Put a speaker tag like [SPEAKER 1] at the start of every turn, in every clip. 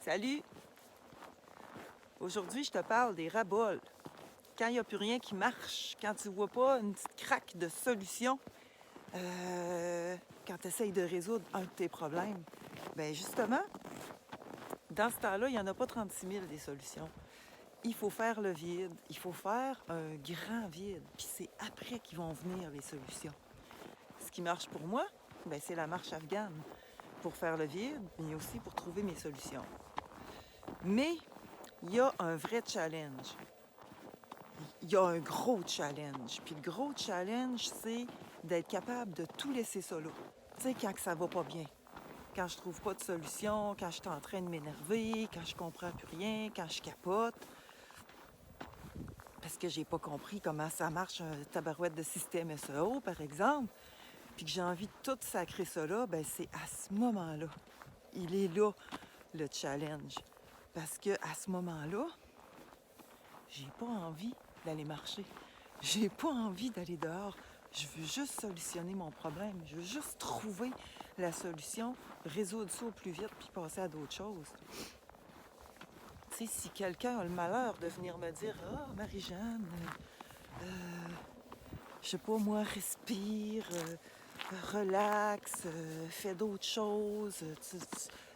[SPEAKER 1] Salut! Aujourd'hui, je te parle des raboles. Quand il n'y a plus rien qui marche, quand tu ne vois pas une petite craque de solution, quand tu essayes de résoudre un de tes problèmes, bien justement, dans ce temps-là, il n'y en a pas 36 000 des solutions. Il faut faire le vide, il faut faire un grand vide, puis c'est après qu'ils vont venir les solutions. Ce qui marche pour moi, bien, c'est la marche afghane, pour faire le vide, mais aussi pour trouver mes solutions. Mais il y a un vrai challenge. Il y a un gros challenge. Puis le gros challenge, c'est d'être capable de tout laisser ça là. Tu sais, quand ça va pas bien. Quand je trouve pas de solution, quand je suis en train de m'énerver, quand je comprends plus rien, quand je capote. Parce que j'ai pas compris comment ça marche un tabarouette de système SEO, par exemple. Puis que j'ai envie de tout sacrer ça là, ben c'est à ce moment-là. Il est là, le challenge. Parce que à ce moment-là, j'ai pas envie d'aller marcher. J'ai pas envie d'aller dehors. Je veux juste solutionner mon problème. Je veux juste trouver la solution, résoudre ça au plus vite, puis passer à d'autres choses. Tu sais, si quelqu'un a le malheur de venir me dire « Ah, Marie-Jeanne, je sais pas moi, respire, relax, fais d'autres choses, tu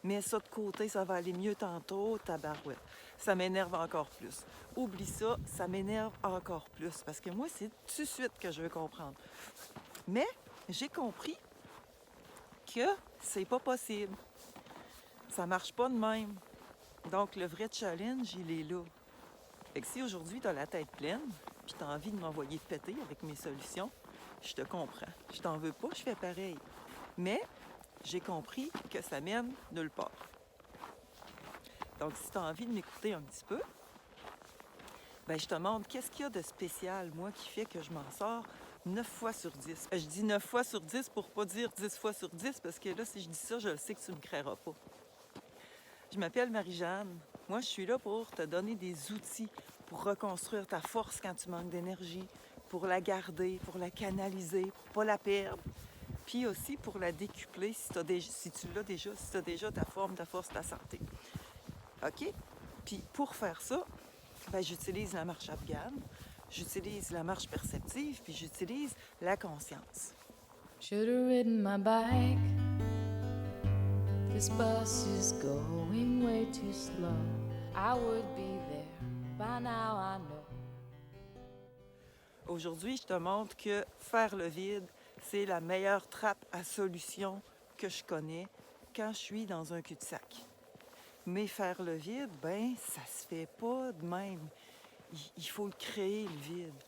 [SPEAKER 1] mets ça de côté, ça va aller mieux tantôt, tabarouette. » Ça m'énerve encore plus. Oublie ça, ça m'énerve encore plus. Parce que moi, c'est tout de suite que je veux comprendre. Mais j'ai compris que c'est pas possible. Ça marche pas de même. Donc, le vrai challenge, il est là. Fait que si aujourd'hui, tu as la tête pleine, puis tu as envie de m'envoyer péter avec mes solutions, je te comprends. Je t'en veux pas, je fais pareil. Mais j'ai compris que ça mène nulle part. Donc, si tu as envie de m'écouter un petit peu, ben, je te montre qu'est-ce qu'il y a de spécial, moi, qui fait que je m'en sors 9 fois sur 10. Je dis 9 fois sur 10 pour pas dire 10 fois sur 10, parce que là, si je dis ça, je sais que tu me créeras pas. Je m'appelle Marie-Jeanne. Moi, je suis là pour te donner des outils pour reconstruire ta force quand tu manques d'énergie, pour la garder, pour la canaliser, pour pas la perdre, puis aussi pour la décupler si tu l'as déjà, si tu as déjà ta forme, ta force, ta santé. OK? Puis pour faire ça, ben, j'utilise la marche afghane, j'utilise la marche perceptive, puis j'utilise la conscience.
[SPEAKER 2] Should have ridden my bike. This bus is going way too slow. I would be there by now, I know.
[SPEAKER 1] Aujourd'hui, je te montre que faire le vide, c'est la meilleure trappe à solution que je connais quand je suis dans un cul-de-sac. Mais faire le vide, ben, ça se fait pas de même. Il faut le créer, le vide.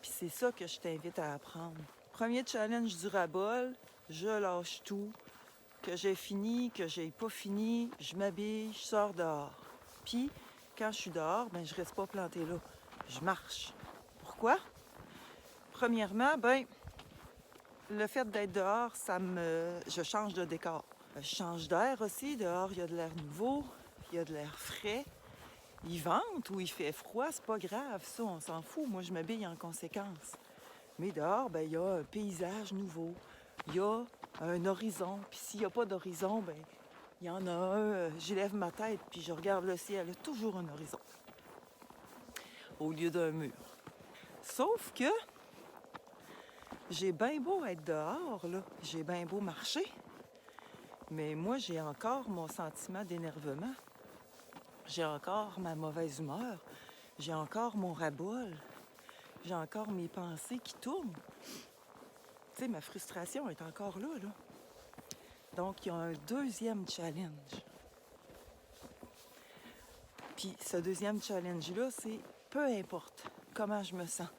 [SPEAKER 1] Puis c'est ça que je t'invite à apprendre. Premier challenge du rabol, je lâche tout. Que j'ai fini, que j'ai pas fini, je m'habille, je sors dehors. Puis, quand je suis dehors, ben, je reste pas plantée là. Je marche. Pourquoi? Premièrement, ben, le fait d'être dehors, je change de décor. Je change d'air aussi. Dehors, il y a de l'air nouveau, il y a de l'air frais. Il vente ou il fait froid, c'est pas grave, ça, on s'en fout. Moi, je m'habille en conséquence. Mais dehors, ben, il y a un paysage nouveau. Il y a un horizon. Puis s'il n'y a pas d'horizon, ben, il y en a un. J'élève ma tête, puis je regarde le ciel. Il y a toujours un horizon. Au lieu d'un mur. Sauf que j'ai bien beau être dehors, là. J'ai bien beau marcher. Mais moi, j'ai encore mon sentiment d'énervement. J'ai encore ma mauvaise humeur. J'ai encore mon ras-bol. J'ai encore mes pensées qui tournent. Tu sais, ma frustration est encore là, là. Donc, il y a un deuxième challenge. Puis, ce deuxième challenge-là, c'est peu importe comment je me sens,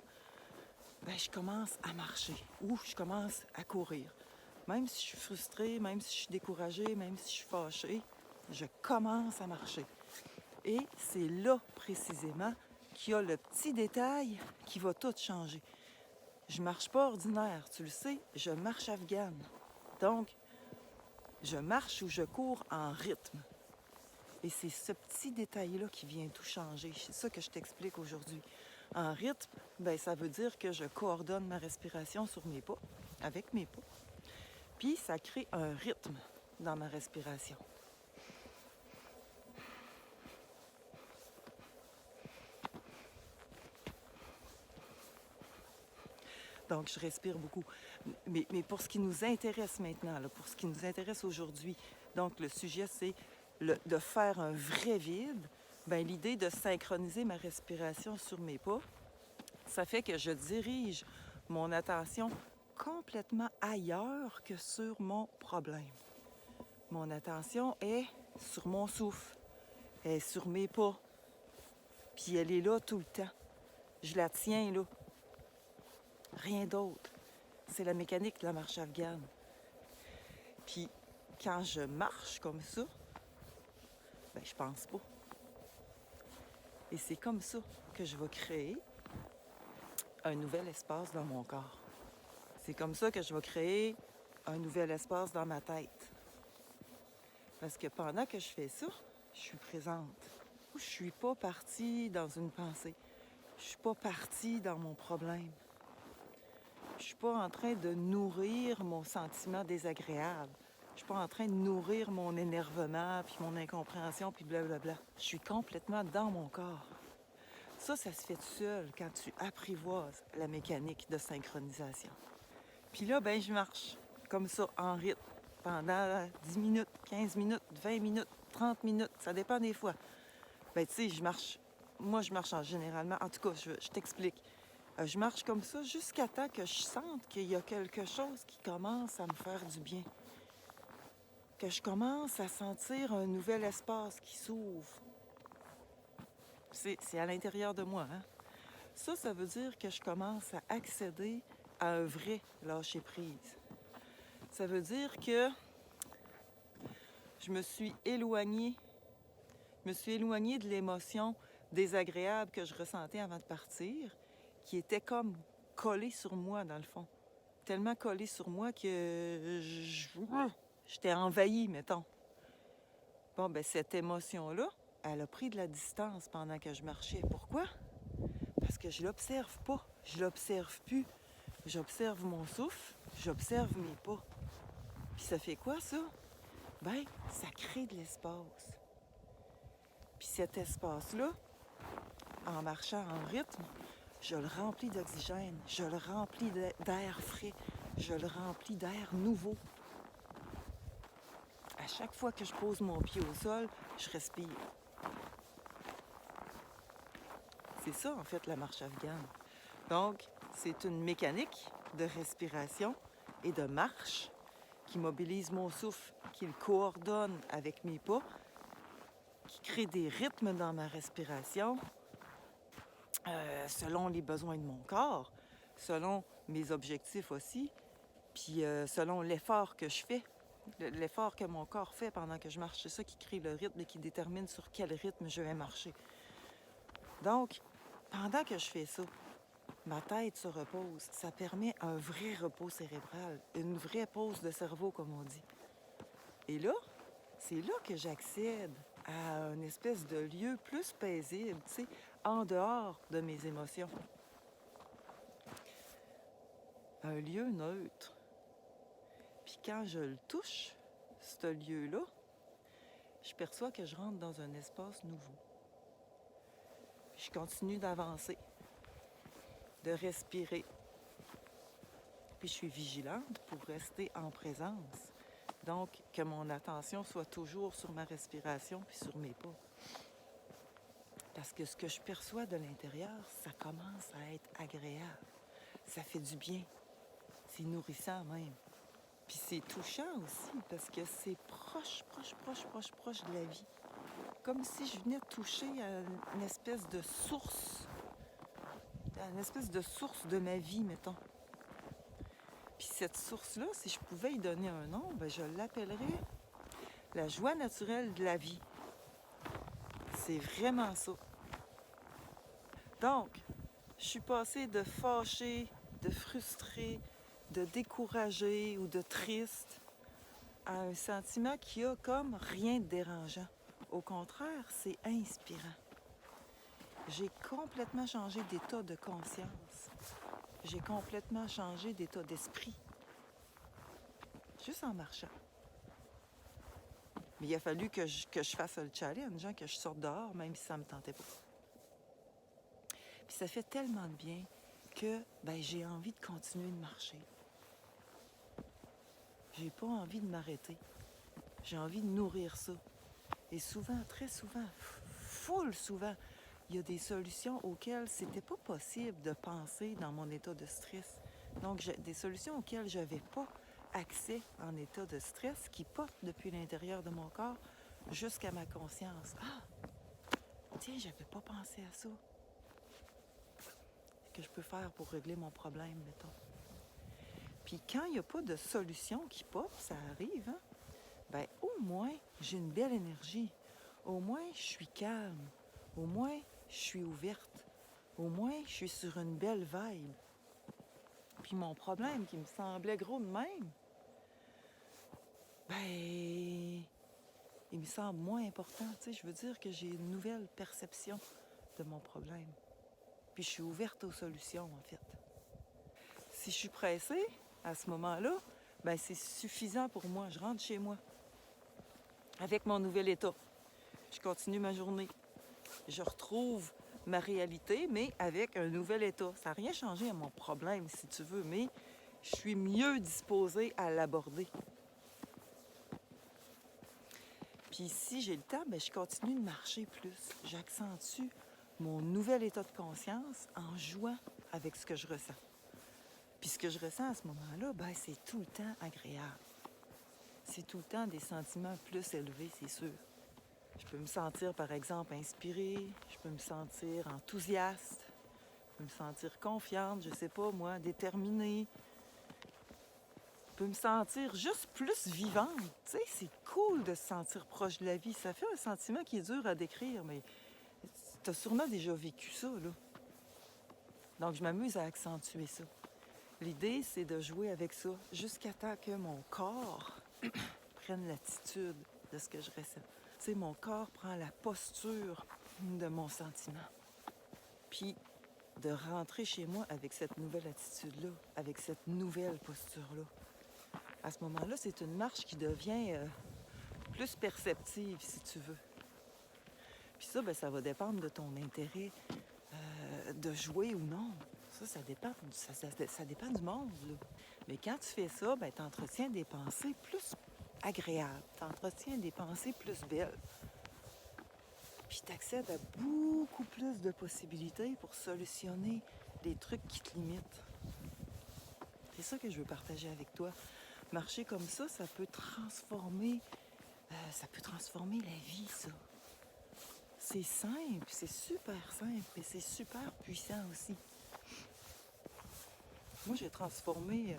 [SPEAKER 1] ben, je commence à marcher ou je commence à courir. Même si je suis frustrée, même si je suis découragée, même si je suis fâchée, je commence à marcher. Et c'est là, précisément, qu'il y a le petit détail qui va tout changer. Je marche pas ordinaire, tu le sais, je marche afghane. Donc, je marche ou je cours en rythme. Et c'est ce petit détail-là qui vient tout changer. C'est ça que je t'explique aujourd'hui. En rythme, ben, ça veut dire que je coordonne ma respiration sur mes pas, avec mes pas. Puis ça crée un rythme dans ma respiration. Donc, je respire beaucoup. Mais pour ce qui nous intéresse maintenant, là, pour ce qui nous intéresse aujourd'hui, donc le sujet, c'est de faire un vrai vide. Bien, l'idée de synchroniser ma respiration sur mes pas, ça fait que je dirige mon attention complètement ailleurs que sur mon problème. Mon attention est sur mon souffle, elle est sur mes pas, puis elle est là tout le temps. Je la tiens là. Rien d'autre. C'est la mécanique de la marche afghane. Puis quand je marche comme ça, ben je pense pas. Et c'est comme ça que je vais créer un nouvel espace dans mon corps. C'est comme ça que je vais créer un nouvel espace dans ma tête. Parce que pendant que je fais ça, je suis présente. Je suis pas partie dans une pensée. Je suis pas partie dans mon problème. Je suis pas en train de nourrir mon sentiment désagréable. Je suis pas en train de nourrir mon énervement, puis mon incompréhension, puis blablabla. Je suis complètement dans mon corps. Ça se fait tout seul quand tu apprivoises la mécanique de synchronisation. Puis là, ben je marche comme ça, en rythme, pendant 10 minutes, 15 minutes, 20 minutes, 30 minutes, ça dépend des fois. Ben tu sais, je marche généralement, en tout cas, je t'explique. Je marche comme ça jusqu'à temps que je sente qu'il y a quelque chose qui commence à me faire du bien. Que je commence à sentir un nouvel espace qui s'ouvre. C'est à l'intérieur de moi, hein? Ça veut dire que je commence à accéder à un vrai lâcher-prise. Ça veut dire que je me suis éloignée de l'émotion désagréable que je ressentais avant de partir, qui était comme collée sur moi, dans le fond. Tellement collée sur moi que j'étais envahie, mettons. Bon, ben cette émotion-là, elle a pris de la distance pendant que je marchais. Pourquoi? Parce que je l'observe pas, je l'observe plus. J'observe mon souffle, j'observe mes pas. Puis ça fait quoi, ça? Ben, ça crée de l'espace. Puis cet espace-là, en marchant en rythme, je le remplis d'oxygène, je le remplis d'air frais, je le remplis d'air nouveau. À chaque fois que je pose mon pied au sol, je respire. C'est ça, en fait, la marche afghane. Donc, c'est une mécanique de respiration et de marche qui mobilise mon souffle, qui le coordonne avec mes pas, qui crée des rythmes dans ma respiration selon les besoins de mon corps, selon mes objectifs aussi, puis selon l'effort que je fais, l'effort que mon corps fait pendant que je marche. C'est ça qui crée le rythme et qui détermine sur quel rythme je vais marcher. Donc, pendant que je fais ça, ma tête se repose. Ça permet un vrai repos cérébral, une vraie pause de cerveau, comme on dit. Et là, c'est là que j'accède à une espèce de lieu plus paisible, tu sais, en dehors de mes émotions. Un lieu neutre. Puis quand je le touche, ce lieu-là, je perçois que je rentre dans un espace nouveau. Puis je continue d'avancer, de respirer. Puis je suis vigilante pour rester en présence. Donc, que mon attention soit toujours sur ma respiration puis sur mes pas. Parce que ce que je perçois de l'intérieur, ça commence à être agréable. Ça fait du bien. C'est nourrissant même. Puis c'est touchant aussi parce que c'est proche de la vie. Comme si je venais toucher à une espèce de source. À une espèce de source de ma vie, mettons. Puis cette source-là, si je pouvais y donner un nom, ben je l'appellerais la joie naturelle de la vie. C'est vraiment ça. Donc, je suis passée de fâché, de frustré, de découragé ou de triste à un sentiment qui a comme rien de dérangeant. Au contraire, c'est inspirant. J'ai complètement changé d'état de conscience. J'ai complètement changé d'état d'esprit. Juste en marchant. Mais il a fallu que je fasse le challenge, que je sorte dehors, même si ça ne me tentait pas. Puis ça fait tellement de bien que j'ai envie de continuer de marcher. J'ai pas envie de m'arrêter. J'ai envie de nourrir ça. Et souvent, très souvent, full souvent, il y a des solutions auxquelles c'était pas possible de penser dans mon état de stress. Donc, des solutions auxquelles j'avais pas accès en état de stress qui portent depuis l'intérieur de mon corps jusqu'à ma conscience. Ah! Tiens, j'avais pas pensé à ça. Qu'est-ce que je peux faire pour régler mon problème, mettons? Puis quand il n'y a pas de solution qui pop, ça arrive, hein? Au moins, j'ai une belle énergie. Au moins, je suis calme. Au moins, je suis ouverte. Au moins, je suis sur une belle vibe. Puis mon problème qui me semblait gros de même, il me semble moins important. Tu sais, je veux dire que j'ai une nouvelle perception de mon problème. Puis je suis ouverte aux solutions, en fait. Si je suis pressée, à ce moment-là, c'est suffisant pour moi. Je rentre chez moi avec mon nouvel état. Je continue ma journée. Je retrouve ma réalité, mais avec un nouvel état. Ça n'a rien changé à mon problème, si tu veux, mais je suis mieux disposée à l'aborder. Puis si j'ai le temps, je continue de marcher plus. J'accentue mon nouvel état de conscience en jouant avec ce que je ressens. Puis ce que je ressens à ce moment-là, c'est tout le temps agréable. C'est tout le temps des sentiments plus élevés, c'est sûr. Je peux me sentir, par exemple, inspirée, je peux me sentir enthousiaste, je peux me sentir confiante, je sais pas moi, déterminée. Je peux me sentir juste plus vivante. Tu sais, c'est cool de se sentir proche de la vie. Ça fait un sentiment qui est dur à décrire, mais tu as sûrement déjà vécu ça, là. Donc, je m'amuse à accentuer ça. L'idée, c'est de jouer avec ça jusqu'à temps que mon corps prenne l'attitude de ce que je ressens. Tu sais, mon corps prend la posture de mon sentiment. Puis, de rentrer chez moi avec cette nouvelle attitude-là, avec cette nouvelle posture-là. À ce moment-là, c'est une marche qui devient plus perceptive, si tu veux. Puis ça, ça va dépendre de ton intérêt de jouer ou non. Ça dépend, ça dépend du monde, là. Mais quand tu fais ça, tu entretiens des pensées plus agréables. Tu entretiens des pensées plus belles. Puis tu accèdes à beaucoup plus de possibilités pour solutionner les trucs qui te limitent. C'est ça que je veux partager avec toi. Marcher comme ça peut transformer la vie, ça. C'est simple, c'est super simple, et c'est super puissant aussi. Moi, j'ai transformé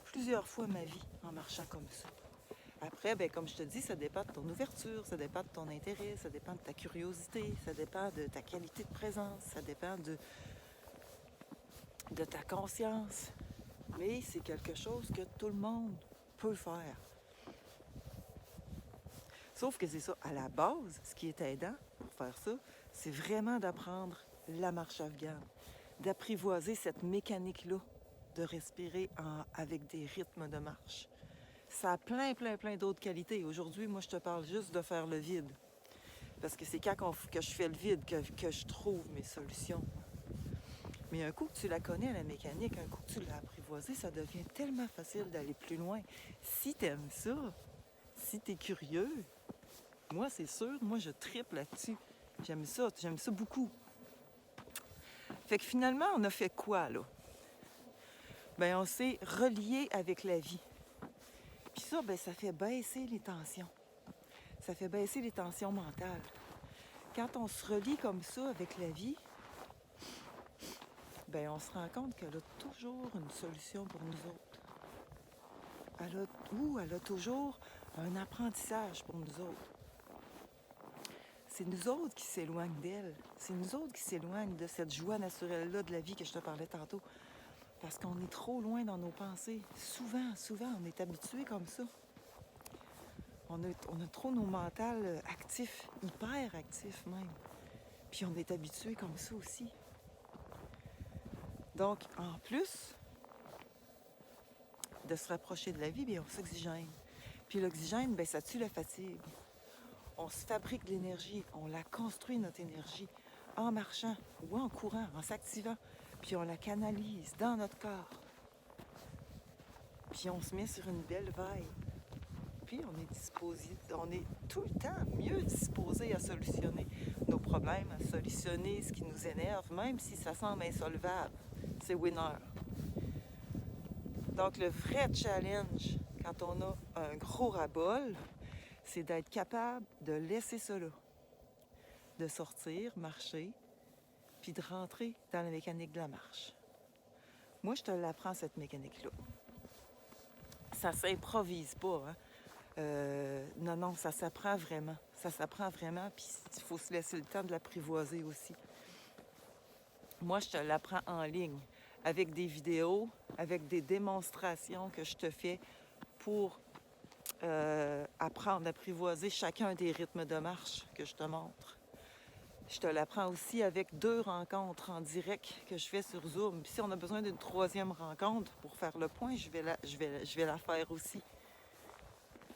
[SPEAKER 1] plusieurs fois ma vie en marchant comme ça. Après, comme je te dis, ça dépend de ton ouverture, ça dépend de ton intérêt, ça dépend de ta curiosité, ça dépend de ta qualité de présence, ça dépend de ta conscience. Mais c'est quelque chose que tout le monde peut faire. Sauf que c'est ça, à la base, ce qui est aidant pour faire ça, c'est vraiment d'apprendre la marche afghane, d'apprivoiser cette mécanique-là, de respirer avec des rythmes de marche. Ça a plein d'autres qualités. Aujourd'hui, moi, je te parle juste de faire le vide. Parce que c'est que je fais le vide que je trouve mes solutions. Mais un coup que tu la connais, la mécanique, un coup que tu l'as apprivoisée, ça devient tellement facile d'aller plus loin. Si t'aimes ça, si t'es curieux, moi, c'est sûr, moi, je tripe là-dessus. J'aime ça beaucoup. Fait que finalement, on a fait quoi, là? On s'est relié avec la vie. Puis ça, ça fait baisser les tensions. Ça fait baisser les tensions mentales. Quand on se relie comme ça avec la vie, on se rend compte qu'elle a toujours une solution pour nous autres. Elle a toujours un apprentissage pour nous autres. C'est nous autres qui s'éloignent d'elle. C'est nous autres qui s'éloignent de cette joie naturelle-là de la vie que je te parlais tantôt. Parce qu'on est trop loin dans nos pensées. Souvent, on est habitué comme ça. On a trop nos mentales actifs, hyper actifs même. Puis on est habitué comme ça aussi. Donc, en plus de se rapprocher de la vie, on s'oxygène. Puis l'oxygène, ça tue la fatigue. On se fabrique de l'énergie, on la construit, notre énergie, en marchant ou en courant, en s'activant. puis on la canalise dans notre corps. Puis on se met sur une belle vibe. Puis on est tout le temps mieux disposé à solutionner nos problèmes, à solutionner ce qui nous énerve, même si ça semble insolvable. C'est winner. Donc le vrai challenge, quand on a un gros ras-bol, c'est d'être capable de laisser ça là. De sortir, marcher, puis de rentrer dans la mécanique de la marche. Moi, je te l'apprends, cette mécanique-là. Ça s'improvise pas, hein? Non, ça s'apprend vraiment. Ça s'apprend vraiment, puis il faut se laisser le temps de l'apprivoiser aussi. Moi, je te l'apprends en ligne, avec des vidéos, avec des démonstrations que je te fais pour apprendre à apprivoiser chacun des rythmes de marche que je te montre. Je te l'apprends aussi avec 2 rencontres en direct que je fais sur Zoom. Puis si on a besoin d'une 3e rencontre pour faire le point, je vais la faire aussi.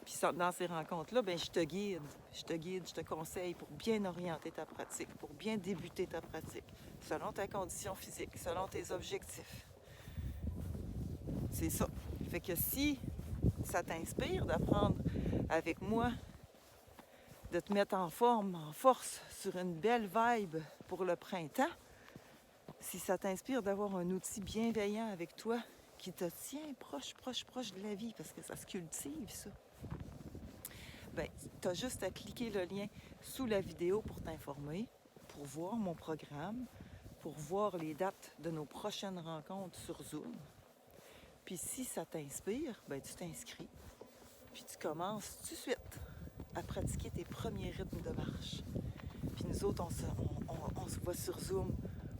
[SPEAKER 1] Puis dans ces rencontres-là, ben, je te guide, je te conseille pour bien orienter ta pratique, pour bien débuter ta pratique, selon ta condition physique, selon tes objectifs. C'est ça. Fait que si ça t'inspire d'apprendre avec moi, de te mettre en forme, en force, sur une belle vibe pour le printemps, si ça t'inspire d'avoir un outil bienveillant avec toi qui te tient proche de la vie, parce que ça se cultive, ça, ben, tu as juste à cliquer le lien sous la vidéo pour t'informer, pour voir mon programme, pour voir les dates de nos prochaines rencontres sur Zoom. Puis si ça t'inspire, ben, tu t'inscris, puis tu commences tout de suite à pratiquer tes premiers rythmes de marche. Puis nous autres, on se voit sur Zoom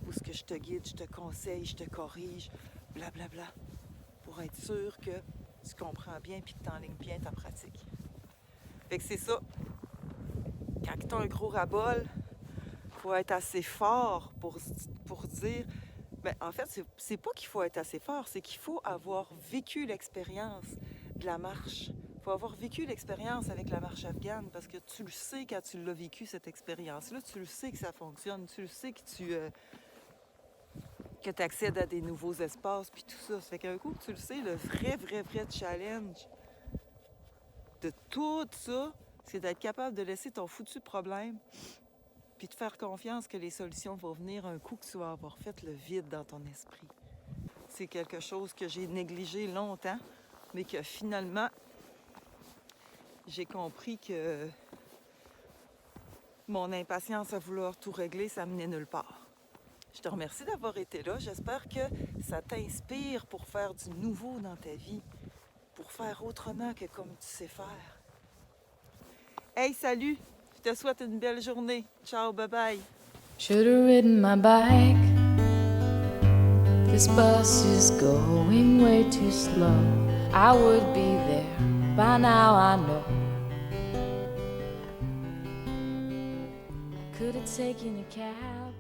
[SPEAKER 1] où ce que je te guide, je te conseille, je te corrige, blablabla, pour être sûr que tu comprends bien puis que tu enlignes bien ta pratique. Fait que c'est ça. Quand tu as un gros ras-bol, il faut être assez fort pour dire... Ben, en fait, c'est pas qu'il faut être assez fort, c'est qu'il faut avoir vécu l'expérience de la marche. Il faut avoir vécu l'expérience avec la marche afghane parce que tu le sais quand tu l'as vécu, cette expérience-là. Tu le sais que ça fonctionne. Tu le sais que tu accèdes à des nouveaux espaces puis tout ça. Ça fait qu'un coup, tu le sais, le vrai challenge de tout ça, c'est d'être capable de laisser ton foutu problème puis de faire confiance que les solutions vont venir un coup que tu vas avoir fait le vide dans ton esprit. C'est quelque chose que j'ai négligé longtemps, mais que finalement, j'ai compris que mon impatience à vouloir tout régler, ça menait nulle part. Je te remercie d'avoir été là. J'espère que ça t'inspire pour faire du nouveau dans ta vie, pour faire autrement que comme tu sais faire. Hey, salut! Je te souhaite une belle journée. Ciao, bye-bye!
[SPEAKER 2] Should've ridden my bike. This bus is going way too slow. I would be there by now, I know. Could have taken a cab.